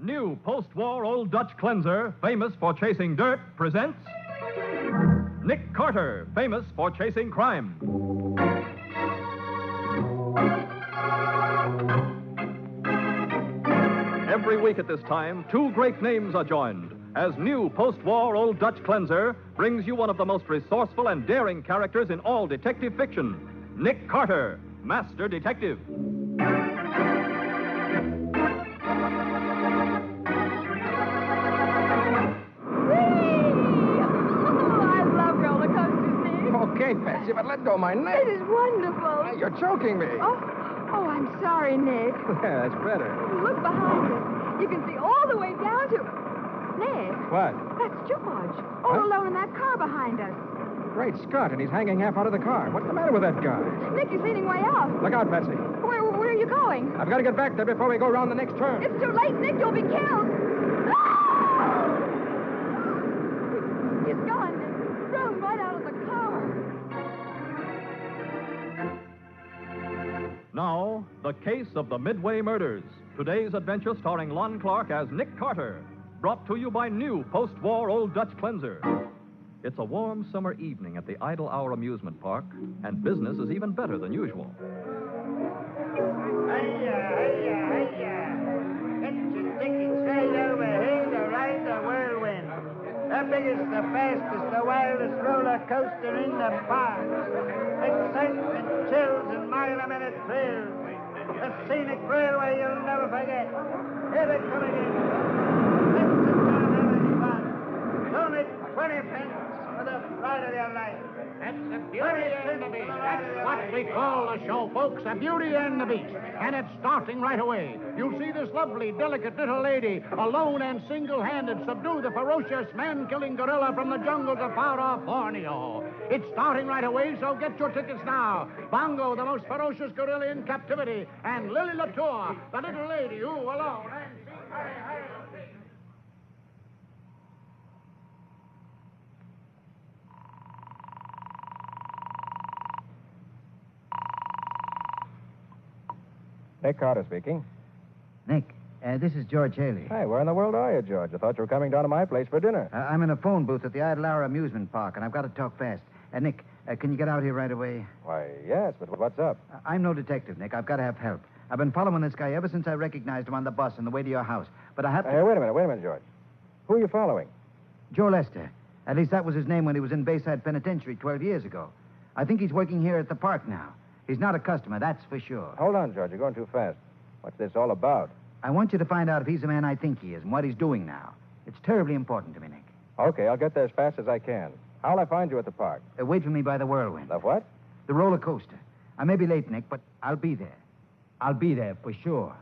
New post-war Old Dutch cleanser, famous for chasing dirt, presents Nick Carter, famous for chasing crime. Every week at this time, two great names are joined as new post-war Old Dutch cleanser brings you one of the most resourceful and daring characters in all detective fiction, Nick Carter, Master Detective. Okay, Patsy, but let go of my neck. It is wonderful. Hey, you're choking me. Oh, I'm sorry, Nick. Yeah, that's better. Look behind us. You can see all the way down to... Nick. What? That's George. All alone in that car behind us. Great Scott, and he's hanging half out of the car. What's the matter with that guy? Nick, he's leaning way out. Look out, Patsy. Where are you going? I've got to get back there before we go around the next turn. It's too late, Nick. You'll be killed. Ah! He's gone, Nick. Thrown right out of the car. Now, the case of the Midway murders. Today's adventure starring Lon Clark as Nick Carter. Brought to you by new post-war Old Dutch cleanser. It's a warm summer evening at the Idle Hour amusement park, and business is even better than usual. Hiya. Get your tickets right over here to ride the whirlwind. The biggest, the fastest, the wildest roller coaster in the park. Excitement, chills, and mile-a-minute thrills. A scenic railway you'll never forget. Here they come again. Let's sit down and have fun. It's only 20 pence for the ride of your life. That's the Beauty and the Beast. That's what we call the show, folks, the Beauty and the Beast. And it's starting right away. You'll see this lovely, delicate little lady, alone and single-handed, subdue the ferocious man-killing gorilla from the jungles of far-off Borneo. It's starting right away, so get your tickets now. Bongo, the most ferocious gorilla in captivity, and Lily Latour, the little lady who, alone and single-handed... Nick Carter speaking. Nick, this is George Haley. Hey, where in the world are you, George? I thought you were coming down to my place for dinner. I'm in a phone booth at the Idle Hour amusement park, and I've got to talk fast. Nick, can you get out here right away? Why, yes, but what's up? I'm no detective, Nick. I've got to have help. I've been following this guy ever since I recognized him on the bus on the way to your house. But I have to... Hey, wait a minute, George. Who are you following? Joe Lester. At least that was his name when he was in Bayside Penitentiary 12 years ago. I think he's working here at the park now. He's not a customer, that's for sure. Hold on, George. You're going too fast. What's this all about? I want you to find out if he's the man I think he is and what he's doing now. It's terribly important to me, Nick. Okay, I'll get there as fast as I can. How'll I find you at the park? Wait for me by the whirlwind. The what? The roller coaster. I may be late, Nick, but I'll be there. I'll be there for sure.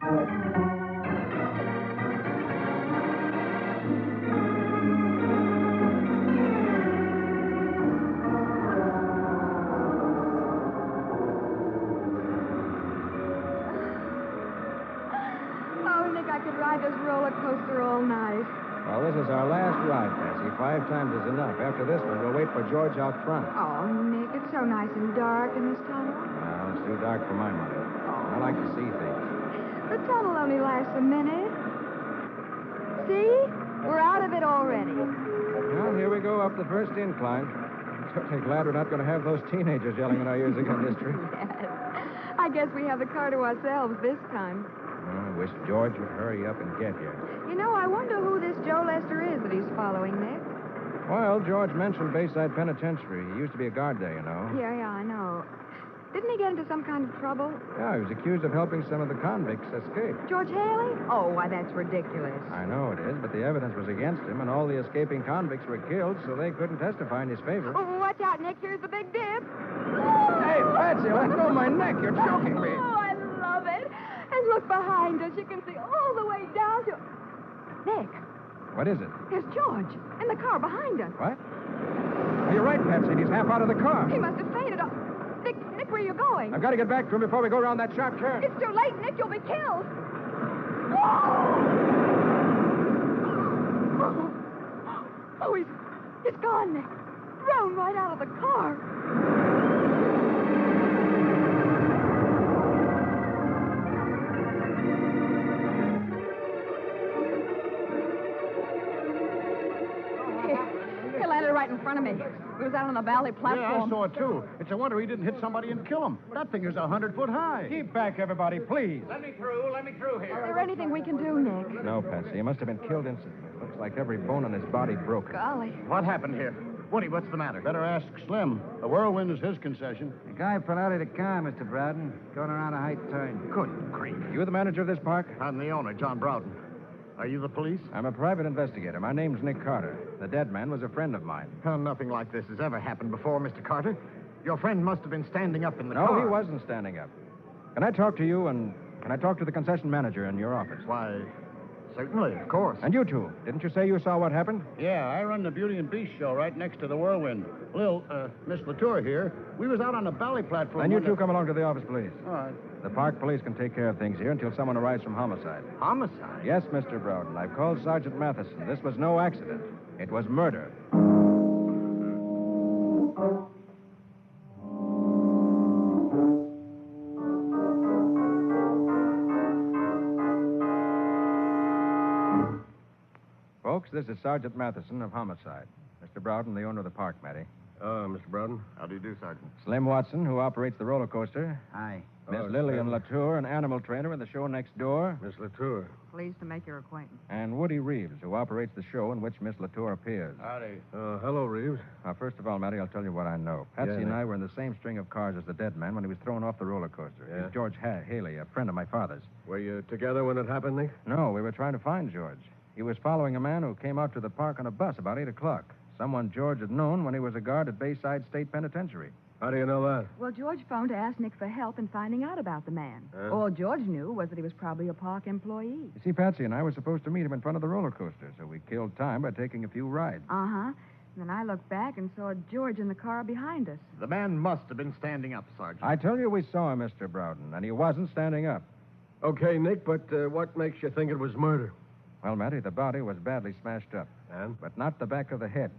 Oh, Nick, I could ride this roller coaster all night. Well, this is our last ride, Patsy. 5 times is enough. After this one, we'll wait for George out front. Oh, Nick, it's so nice and dark in this tunnel. No, it's too dark for my money. I like to see things. The tunnel only lasts a minute. See? We're out of it already. Well, here we go up the first incline. Certainly glad we're not going to have those teenagers yelling in our ears again this trip. Yes. I guess we have the car to ourselves this time. I wish George would hurry up and get here. You know, I wonder who this Joe Lester is that he's following, Nick. Well, George mentioned Bayside Penitentiary. He used to be a guard there, you know. Yeah, I know. Didn't he get into some kind of trouble? Yeah, he was accused of helping some of the convicts escape. George Haley? Oh, why, that's ridiculous. I know it is, but the evidence was against him, and all the escaping convicts were killed, so they couldn't testify in his favor. Oh, watch out, Nick. Here's the big dip. Hey, Patsy, let go of my neck. You're choking me. Oh, I love it. And look behind us. You can see all the way down to... Nick, What is it? there's George in the car behind us. What? Oh, you're right, Patsy. He's half out of the car. He must have fainted. Oh, Nick, where are you going? I've got to get back to him before we go around that sharp turn. It's too late, Nick. You'll be killed. Oh, he's gone, Nick. Thrown right out of the car. front of me. He was out on the valley Yeah, platform. I saw it, too. It's a wonder he didn't hit somebody and kill him. That thing is 100 foot high. Keep back, everybody, please. Let me through Is here. there anything we can do, Nick? No, Patsy. He must have been killed instantly. Looks like every bone in his body broken. Golly. What happened here? Woody, what's the matter? Better ask Slim. The whirlwind is his concession. The guy fell out of the car, Mr. Broughton, going around a high turn. Good grief. You the manager of this park? I'm the owner, John Broughton. Are you the police? I'm a private investigator. My name's Nick Carter. The dead man was a friend of mine. Oh, nothing like this has ever happened before, Mr. Carter. Your friend must have been standing up in the No, car. he wasn't standing up. Can I talk to you and can I talk to the concession manager in your office? Why, certainly, of course. And you two, didn't you say you saw what happened? Yeah, I run the Beauty and Beast show right next to the whirlwind. Lil, Miss Latour here, we was out on the valley platform. Then you when two the- come along to the office, please. All right. The park police can take care of things here until someone arrives from homicide. Homicide? Yes, Mr. Broughton. I've called Sergeant Matheson. This was no accident. It was murder. Folks, this is Sergeant Matheson of Homicide. Mr. Broughton, the owner of the park, Matty. Mr. Broughton. How do you do, Sergeant? Slim Watson, who operates the roller coaster. Hi. Miss Oh, Lillian Slim. Latour, an animal trainer in the show next door. Miss Latour. Pleased to make your acquaintance. And Woody Reeves, who operates the show in which Miss Latour appears. Howdy. Hello, Reeves. Now, first of all, Matty, I'll tell you what I know. Patsy Yeah, and Nick. I were in the same string of cars as the dead man when he was thrown off the roller coaster. Yeah. He's George Haley, a friend of my father's. Were you together when it happened, Nick? No, we were trying to find George. He was following a man who came out to the park on a bus about 8 o'clock. Someone George had known when he was a guard at Bayside State Penitentiary. How do you know that? Well, George phoned to ask Nick for help in finding out about the man. Huh? All George knew was that he was probably a park employee. You see, Patsy and I were supposed to meet him in front of the roller coaster, so we killed time by taking a few rides. Uh-huh. And then I looked back and saw George in the car behind us. The man must have been standing up, Sergeant. I tell you, we saw him, Mr. Broughton, and he wasn't standing up. Okay, Nick, but what makes you think it was murder? Well, Matty, the body was badly smashed up, And? but not the back of the head.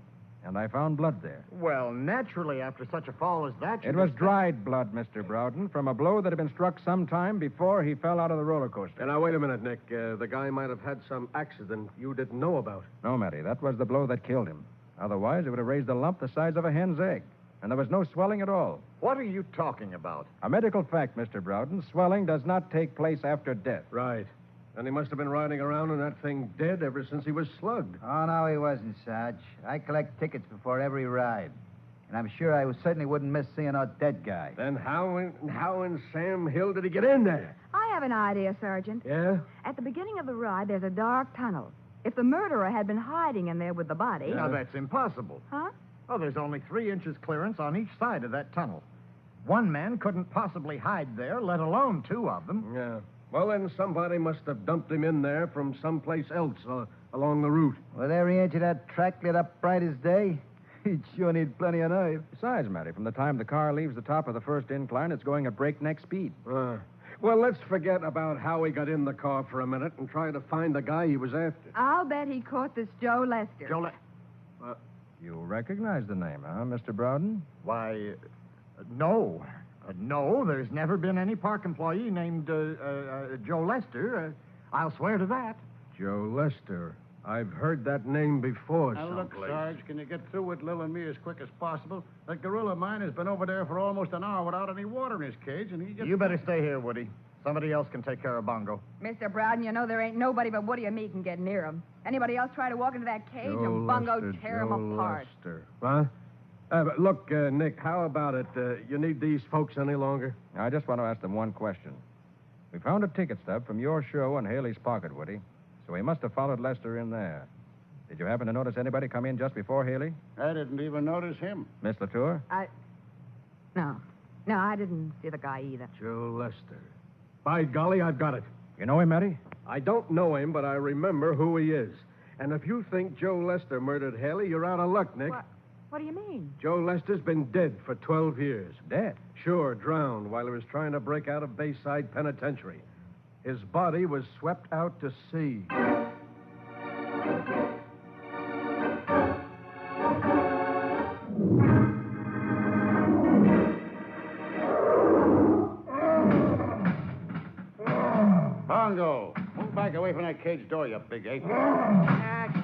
And I found blood there. Well, naturally, after such a fall as that... It was dried blood, Mr. Broughton, from a blow that had been struck some time before he fell out of the roller coaster. Now, wait a minute, Nick. The guy might have had some accident you didn't know about. No, Matty, that was the blow that killed him. Otherwise, it would have raised a lump the size of a hen's egg. And there was no swelling at all. What are you talking about? A medical fact, Mr. Broughton. Swelling does not take place after death. Right. And he must have been riding around in that thing dead ever since he was slugged. Oh, no, he wasn't, Sarge. I collect tickets before every ride. And I'm sure I certainly wouldn't miss seeing a dead guy. Then how in Sam Hill did he get in there? I have an idea, Sergeant. Yeah? At the beginning of the ride, there's a dark tunnel. If the murderer had been hiding in there with the body... Now, that's impossible. Huh? Oh, there's only 3 inches clearance on each side of that tunnel. One man couldn't possibly hide there, let alone 2 of them. Yeah. Well, then somebody must have dumped him in there from someplace else along the route. With every inch of that track lit up bright as day, he'd sure need plenty of nerve. Besides, Matty, from the time the car leaves the top of the first incline, it's going at breakneck speed. Well, let's forget about how he got in the car for a minute and try to find the guy he was after. I'll bet he caught this Joe Lester. You recognize the name, huh, Mr. Broughton? Why, no. No, there's never been any park employee named Joe Lester. I'll swear to that. Joe Lester. I've heard that name before Now, look, someplace. Sarge, can you get through with Lil and me as quick as possible? That gorilla of mine has been over there for almost an hour without any water in his cage, and he just... You better stay here, Woody. Somebody else can take care of Bongo. Mr. Broughton, you know there ain't nobody but Woody and me can get near him. Anybody else try to walk into that cage, Joe and Bungo Lester, tear him Joe apart. Lester. Huh? But look, Nick, how about it? You need these folks any longer? Now, I just want to ask them one question. We found a ticket stub from your show in Haley's pocket, Woody, so he must have followed Lester in there. Did you happen to notice anybody come in just before Haley? I didn't even notice him. Miss Latour? No, I didn't see the guy either. Joe Lester. By golly, I've got it. You know him, Matty? I don't know him, but I remember who he is. And if you think Joe Lester murdered Haley, you're out of luck, Nick. What do you mean? Joe Lester's been dead for 12 years. Dead. Sure, drowned while he was trying to break out of Bayside Penitentiary. His body was swept out to sea. Bongo, move back back away from that cage door, you big ape.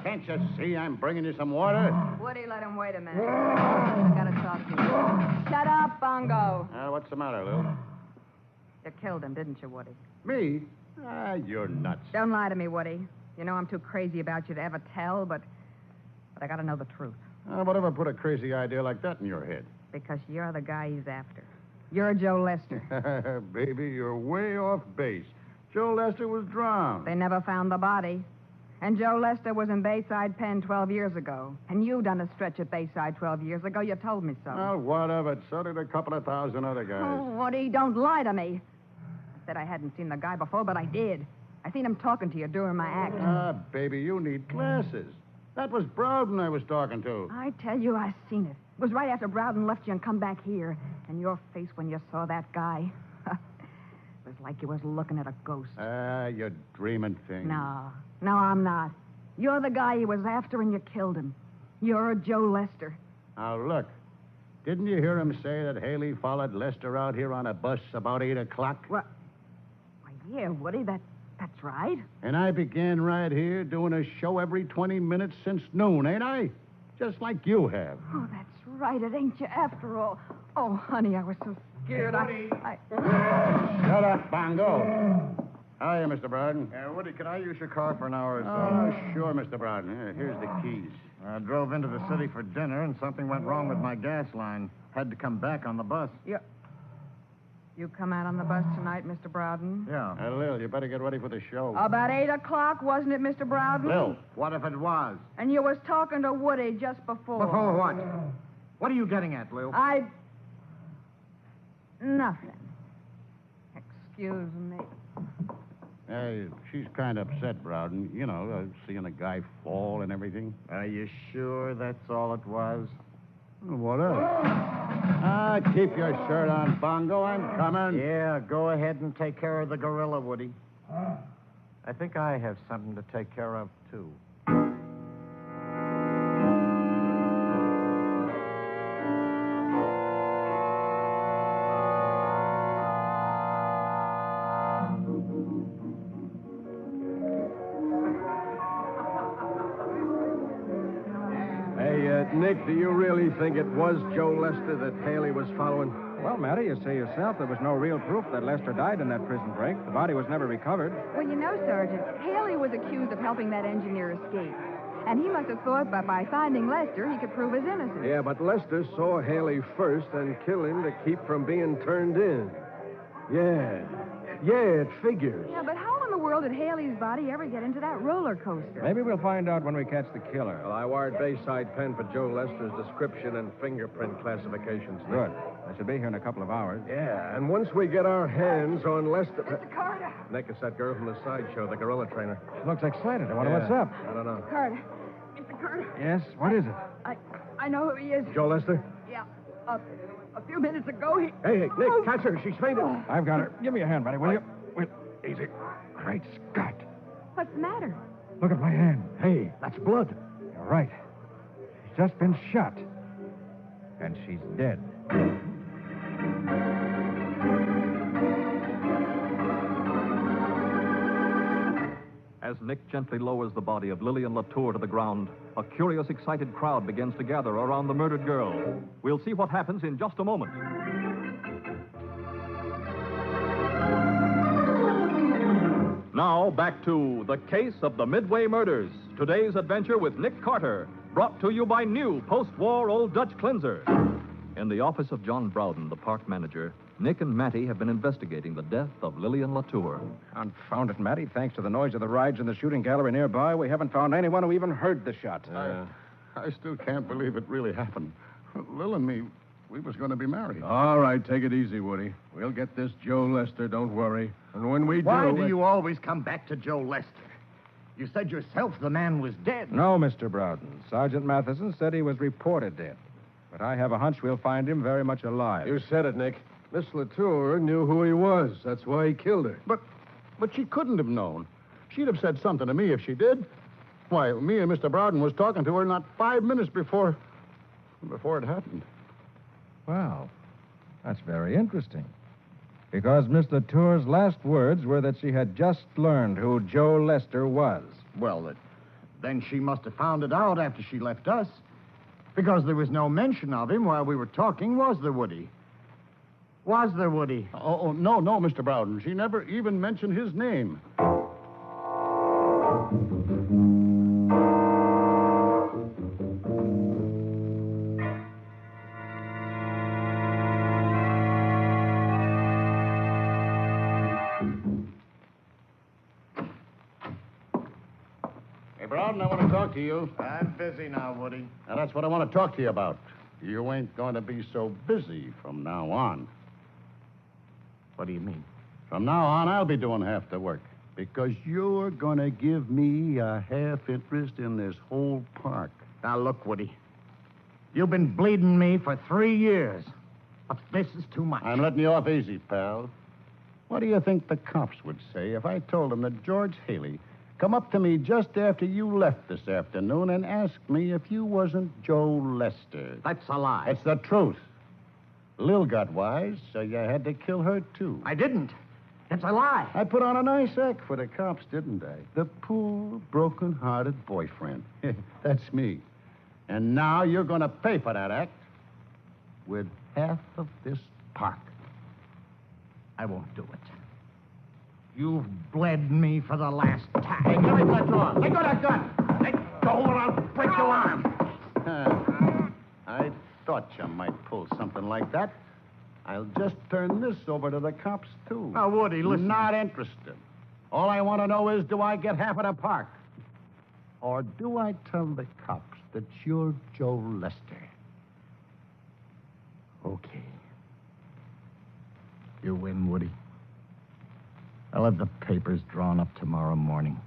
Can't you see I'm bringing you some water? Woody, let him wait a minute. I gotta talk to you. Shut up, Bongo. What's the matter, Lil? You killed him, didn't you, Woody? Me? You're nuts. Don't lie to me, Woody. You know I'm too crazy about you to ever tell, but I gotta know the truth. Whatever put a crazy idea like that in your head? Because you're the guy he's after. You're Joe Lester. Baby, you're way off base. Joe Lester was drowned. They never found the body. And Joe Lester was in Bayside Pen 12 years ago. And you done a stretch at Bayside 12 years ago. You told me so. Well, what of it? So did a couple of thousand other guys. Oh, Woody, don't lie to me. I said I hadn't seen the guy before, but I did. I seen him talking to you during my act. Baby, you need glasses. That was Browden I was talking to. I tell you, I seen it. It was right after Browden left you and come back here. And your face when you saw that guy. It was like you was looking at a ghost. You're dreaming thing. No, I'm not. You're the guy he was after and you killed him. You're Joe Lester. Now, look. Didn't you hear him say that Haley followed Lester out here on a bus about 8 o'clock? What? Why, yeah, Woody, that's right. And I began right here doing a show every 20 minutes since noon, ain't I? Just like you have. Oh, that's right. It ain't you after all. Oh, honey, I was so scared. I... Shut up, Bongo. Hiya, Mr. Browden. Woody, can I use your car for an hour or so? Oh, sure, Mr. Browden. Here's the keys. I drove into the city for dinner, and something went wrong with my gas line. Had to come back on the bus. You come out on the bus tonight, Mr. Browden? Yeah. Lil, you better get ready for the show. About 8 o'clock, wasn't it, Mr. Browden? Lil. What if it was? And you was talking to Woody just before. Before what? What are you getting at, Lou? Nothing. Excuse me. She's kind of upset, Browden. You know, seeing a guy fall and everything. Are you sure that's all it was? What else? Keep your shirt on, Bongo. I'm coming. Yeah, go ahead and take care of the gorilla, Woody. I think I have something to take care of, too. Nick, do you really think it was Joe Lester that Haley was following? Well, Matty, you say yourself there was no real proof that Lester died in that prison break. The body was never recovered. Well, you know, Sergeant, Haley was accused of helping that engineer escape. And he must have thought that by finding Lester, he could prove his innocence. Yeah, but Lester saw Haley first and killed him to keep from being turned in. Yeah, it figures. Yeah, but how in the world did Haley's body ever get into that roller coaster? Maybe we'll find out when we catch the killer. Well, I wired Bayside Pen for Joe Lester's description and fingerprint classifications. Good. I should be here in a couple of hours. Yeah, and once we get our hands on Lester... Mr. Carter! Nick, it's that girl from the sideshow, the gorilla trainer. She looks excited. I wonder what's up. I don't know. Carter. Mr. Carter. Yes? What is it? I know who he is. Joe Lester? Yeah. A few minutes ago, he... Hey, Nick, catch her. She's fainted. I've got her. Give me a hand, buddy, will you? Wait, easy. Great Scott. What's the matter? Look at my hand. Hey, that's blood. You're right. She's just been shot. And she's dead. As Nick gently lowers the body of Lillian Latour to the ground, a curious, excited crowd begins to gather around the murdered girl. We'll see what happens in just a moment. Now, back to The Case of the Midway Murders. Today's adventure with Nick Carter, brought to you by new post-war Old Dutch cleanser. In the office of John Browden, the park manager, Nick and Matty have been investigating the death of Lillian Latour. Confound it, Matty. Thanks to the noise of the rides in the shooting gallery nearby, we haven't found anyone who even heard the shot. I still can't believe it really happened. Lil and me, we was going to be married. All right, take it easy, Woody. We'll get this Joe Lester, don't worry. And when we Why do you always come back to Joe Lester? You said yourself the man was dead. No, Mr. Browden. Sergeant Matheson said he was reported dead. But I have a hunch we'll find him very much alive. You said it, Nick. Miss Latour knew who he was. That's why he killed her. But she couldn't have known. She'd have said something to me if she did. Why, me and Mr. Browden was talking to her not 5 minutes before it happened. Well, that's very interesting. Because Miss Latour's last words were that she had just learned who Joe Lester was. Well, then she must have found it out after she left us. Because there was no mention of him while we were talking, was there, Woody? Was there, Woody? Oh, no, Mr. Bowden. She never even mentioned his name. Hey, Bowden, I want to talk to you. I'm busy now, Woody. Now, that's what I want to talk to you about. You ain't going to be so busy from now on. What do you mean? From now on, I'll be doing half the work. Because you're going to give me a half interest in this whole park. Now, look, Woody. You've been bleeding me for 3 years. But this is too much. I'm letting you off easy, pal. What do you think the cops would say if I told them that George Haley come up to me just after you left this afternoon and asked me if you wasn't Joe Lester? That's a lie. It's the truth. Lil got wise, so you had to kill her, too. I didn't. It's a lie. I put on a nice act for the cops, didn't I? The poor, broken-hearted boyfriend. That's me. And now you're going to pay for that act with half of this park. I won't do it. You've bled me for the last time. Hey, give me that gun. Let go of that gun. Let go or I'll break your arm. I thought you might pull something like that. I'll just turn this over to the cops, too. Now, Woody, listen. Not interested. All I want to know is, do I get half of the park? Or do I tell the cops that you're Joe Lester? Okay. You win, Woody. I'll have the papers drawn up tomorrow morning.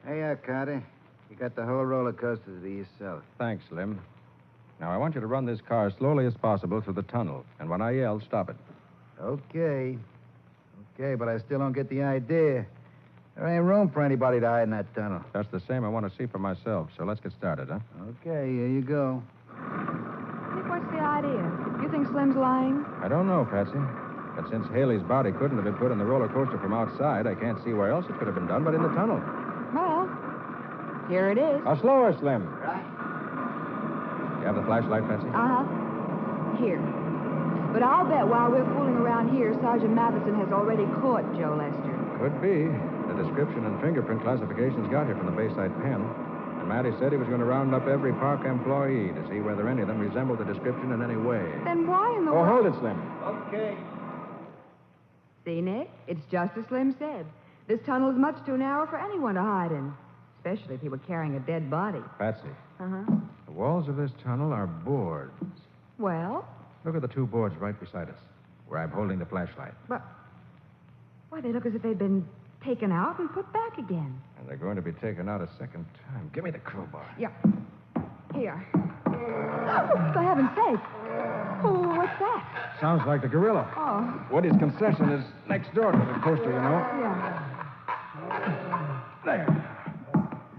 Hey, Carter. You got the whole roller coaster to yourself. Thanks, Slim. Now, I want you to run this car as slowly as possible through the tunnel. And when I yell, stop it. Okay. Okay, but I still don't get the idea. There ain't room for anybody to hide in that tunnel. That's the same I want to see for myself, so let's get started, huh? Okay, here you go. Nick, what's the idea? You think Slim's lying? I don't know, Patsy. But since Haley's body couldn't have been put in the roller coaster from outside, I can't see where else it could have been done but in the tunnel. Well, here it is. Slower, Slim. You have the flashlight, Patsy? Uh-huh. Here. But I'll bet while we're fooling around here, Sergeant Matheson has already caught Joe Lester. Could be. The description and fingerprint classifications got here from the Bayside pen. And Matty said he was going to round up every park employee to see whether any of them resembled the description in any way. Then why in the Oh, world... hold it, Slim. Okay. See, Nick? It's just as Slim said. This tunnel is much too narrow for anyone to hide in. Especially if he were carrying a dead body. Patsy, Uh-huh. the walls of this tunnel are boards. Well, Look at the two boards right beside us, where I'm holding the flashlight. but... Why, they look as if they'd been taken out and put back again. And they're going to be taken out a second time. Give me the crowbar. Yeah. Here. Oh, for heaven's sake. Oh, what's that? Sounds like the gorilla. Oh, Woody's concession is next door to the coaster, you know. yeah. There.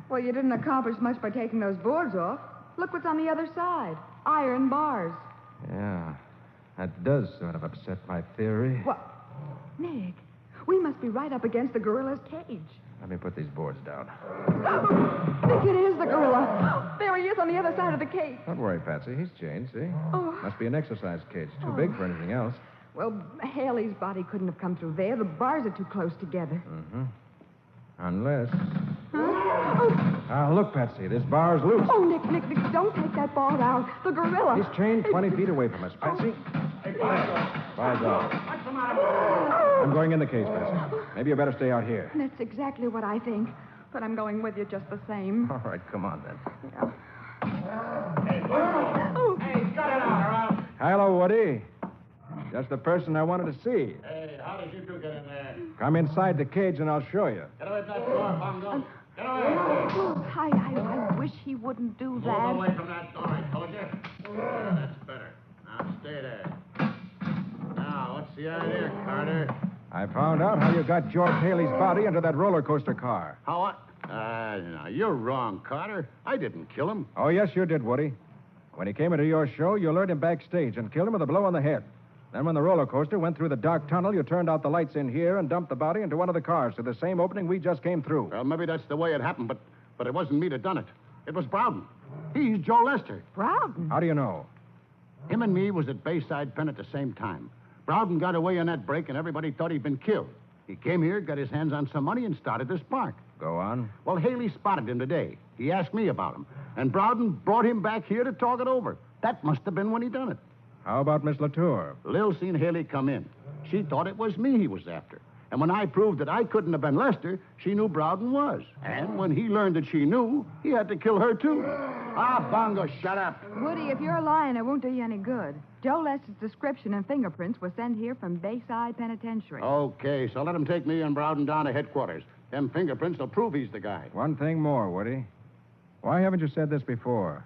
Well, you didn't accomplish much by taking those boards off. Look what's on the other side. Iron bars. Yeah, that does sort of upset my theory. What? Nick, we must be right up against the gorilla's cage. Let me put these boards down. Nick, it is the gorilla. There he is on the other side of the cage. Don't worry, Patsy. He's chained, see? Oh. Must be an exercise cage. Too big for anything else. Well, Haley's body couldn't have come through there. The bars are too close together. Mm-hmm. Unless... Huh? Oh, Ah, look, Patsy. This bar's loose. oh, Nick, don't take that bar out. The gorilla. He's chained 20 feet away from us, Patsy. Bars off. What's the matter? I'm going in the cage, Patsy. Maybe you better stay out here. That's exactly what I think. But I'm going with you just the same. All right, come on, then. Yeah. Hey, cut it out, or else. Hello, Woody. Just the person I wanted to see. Hey, how did you two get in there? Come inside the cage and I'll show you. Get away from that door, Bongo. Get away. Oh, I wish he wouldn't do Move that. away from that door, I told you. Yeah, that's better. Now, stay there. Now, what's the idea, Carter? I found out how you got George Haley's body into that roller coaster car. How I... no, you're wrong, Carter. I didn't kill him. Oh, yes, you did, Woody. When he came into your show, you lured him backstage and killed him with a blow on the head. Then when the roller coaster went through the dark tunnel, you turned out the lights in here and dumped the body into one of the cars through the same opening we just came through. Well, maybe that's the way it happened, but it wasn't me that done it. It was Browden. He's Joe Lester. Browden? How do you know? Him and me was at Bayside Pen at the same time. Browden got away on that break, and everybody thought he'd been killed. He came here, got his hands on some money, and started this park. Go on. Well, Haley spotted him today. He asked me about him, and Browden brought him back here to talk it over. That must have been when he done it. How about Miss Latour? Lil seen Haley come in. She thought it was me he was after. And when I proved that I couldn't have been Lester, she knew Browden was. And when he learned that she knew, he had to kill her, too. Ah, Bongo, shut up. Woody, if you're lying, it won't do you any good. Joe Lester's description and fingerprints were sent here from Bayside Penitentiary. Okay, so let him take me and Browden down to headquarters. Them fingerprints will prove he's the guy. One thing more, Woody. Why haven't you said this before?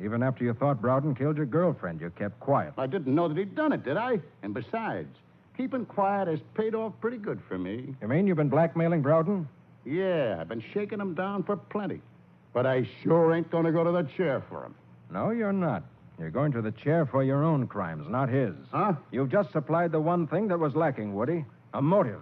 Even after you thought Browden killed your girlfriend, you kept quiet. I didn't know that he'd done it, did I? And besides, keeping quiet has paid off pretty good for me. You mean you've been blackmailing Browden? Yeah, I've been shaking him down for plenty. But I sure ain't going to go to the chair for him. No, you're not. You're going to the chair for your own crimes, not his. Huh? You've just supplied the one thing that was lacking, Woody. A motive.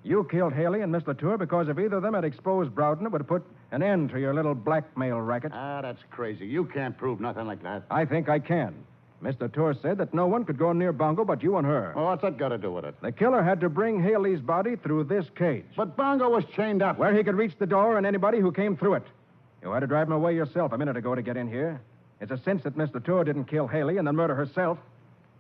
You killed Haley and Miss Latour because if either of them had exposed Browden, it would have put an end to your little blackmail racket. Ah, that's crazy. You can't prove nothing like that. I think I can. Miss Latour said that no one could go near Bongo but you and her. Well, what's that got to do with it? The killer had to bring Haley's body through this cage. But Bongo was chained up. Where he could reach the door and anybody who came through it. You had to drive him away yourself a minute ago to get in here. It's a cinch that Miss Latour didn't kill Haley and then murder herself.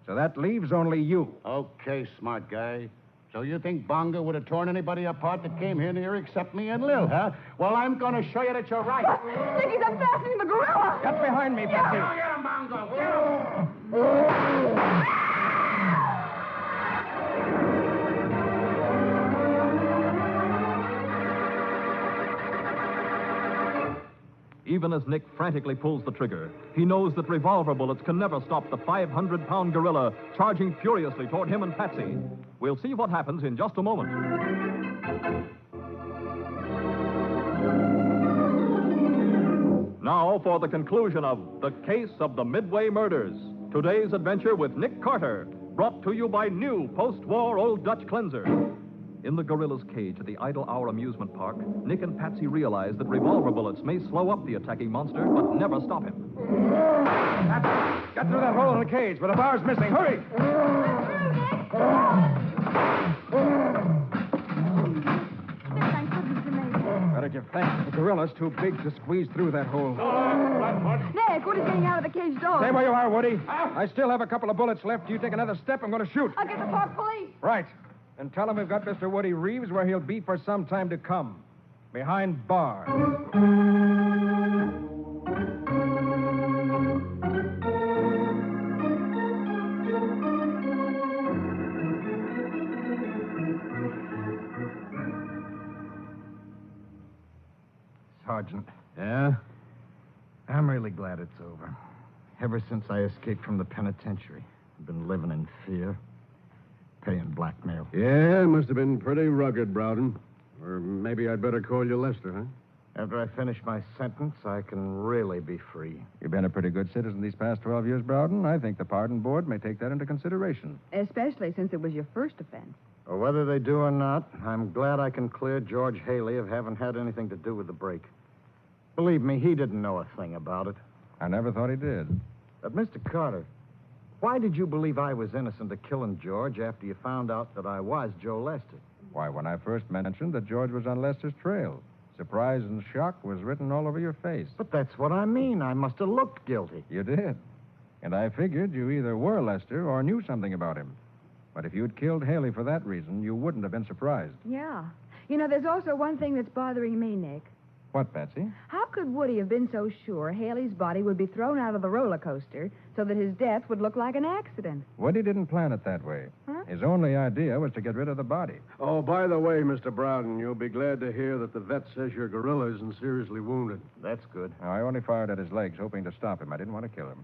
So that leaves only you. Okay, smart guy. So you think Bongo would have torn anybody apart that came here near except me and Lil, huh? Well, I'm going to show you that you're right. Sticky's unfastening the gorilla. Get behind me, Patsy. Get him, Bongo. Get him. Even as Nick frantically pulls the trigger, he knows that revolver bullets can never stop the 500-pound gorilla charging furiously toward him and Patsy. We'll see what happens in just a moment. Now for the conclusion of The Case of the Midway Murders. Today's adventure with Nick Carter, brought to you by new post-war Old Dutch Cleanser. In the gorilla's cage at the Idle Hour amusement park, Nick and Patsy realize that revolver bullets may slow up the attacking monster, but never stop him. Get through that hole in the cage, but the bar's missing. Hurry! Better give thanks. The gorilla's too big to squeeze through that hole. Nick, Woody's getting out of the cage door. Stay where you are, Woody. I still have a couple of bullets left. You take another step, I'm going to shoot. I'll get the park police. Right. And tell him we've got Mr. Woody Reeves where he'll be for some time to come. Behind bars. Sergeant, Yeah? I'm really glad it's over. Ever since I escaped from the penitentiary, I've been living in fear, paying blackmail. Yeah, it must have been pretty rugged, Browden. Or maybe I'd better call you Lester, huh? After I finish my sentence, I can really be free. You've been a pretty good citizen these past 12 years, Browden. I think the pardon board may take that into consideration. Especially since it was your first offense. Well, whether they do or not, I'm glad I can clear George Haley of having had anything to do with the break. Believe me, he didn't know a thing about it. I never thought he did. But, Mr. Carter, why did you believe I was innocent of killing George after you found out that I was Joe Lester? Why, when I first mentioned that George was on Lester's trail, surprise and shock was written all over your face. But that's what I mean. I must have looked guilty. You did. And I figured you either were Lester or knew something about him. But if you'd killed Haley for that reason, you wouldn't have been surprised. Yeah. You know, there's also one thing that's bothering me, Nick. What, Patsy? How could Woody have been so sure Haley's body would be thrown out of the roller coaster so that his death would look like an accident? Woody didn't plan it that way. Huh? His only idea was to get rid of the body. Oh, by the way, Mr. Browden, you'll be glad to hear that the vet says your gorilla isn't seriously wounded. That's good. Now, I only fired at his legs, hoping to stop him. I didn't want to kill him.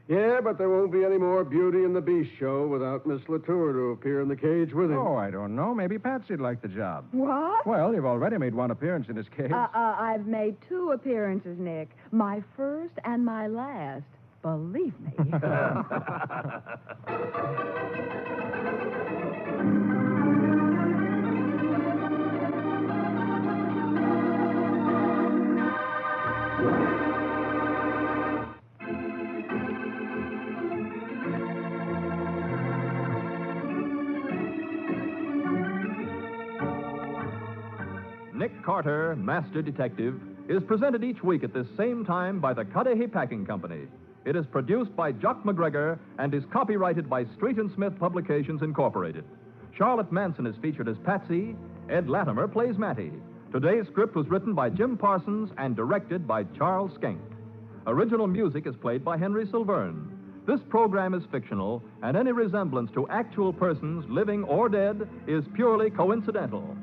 Yeah, but there won't be any more Beauty and the Beast show without Miss Latour to appear in the cage with him. Oh, I don't know. Maybe Patsy'd like the job. What? Well, you've already made one appearance in his cage. I've made 2 appearances, Nick. My first and my last. Believe me. Nick Carter, Master Detective, is presented each week at this same time by the Cudahy Packing Company. It is produced by Jock McGregor and is copyrighted by Street and Smith Publications, Incorporated. Charlotte Manson is featured as Patsy. Ed Latimer plays Matty. Today's script was written by Jim Parsons and directed by Charles Schenck. Original music is played by Henry Silverne. This program is fictional, and any resemblance to actual persons, living or dead, is purely coincidental.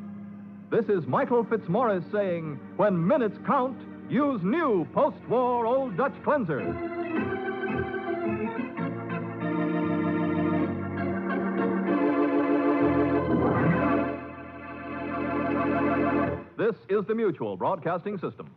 This is Michael Fitzmaurice saying, when minutes count, use new post-war Old Dutch cleanser. This is the Mutual Broadcasting System.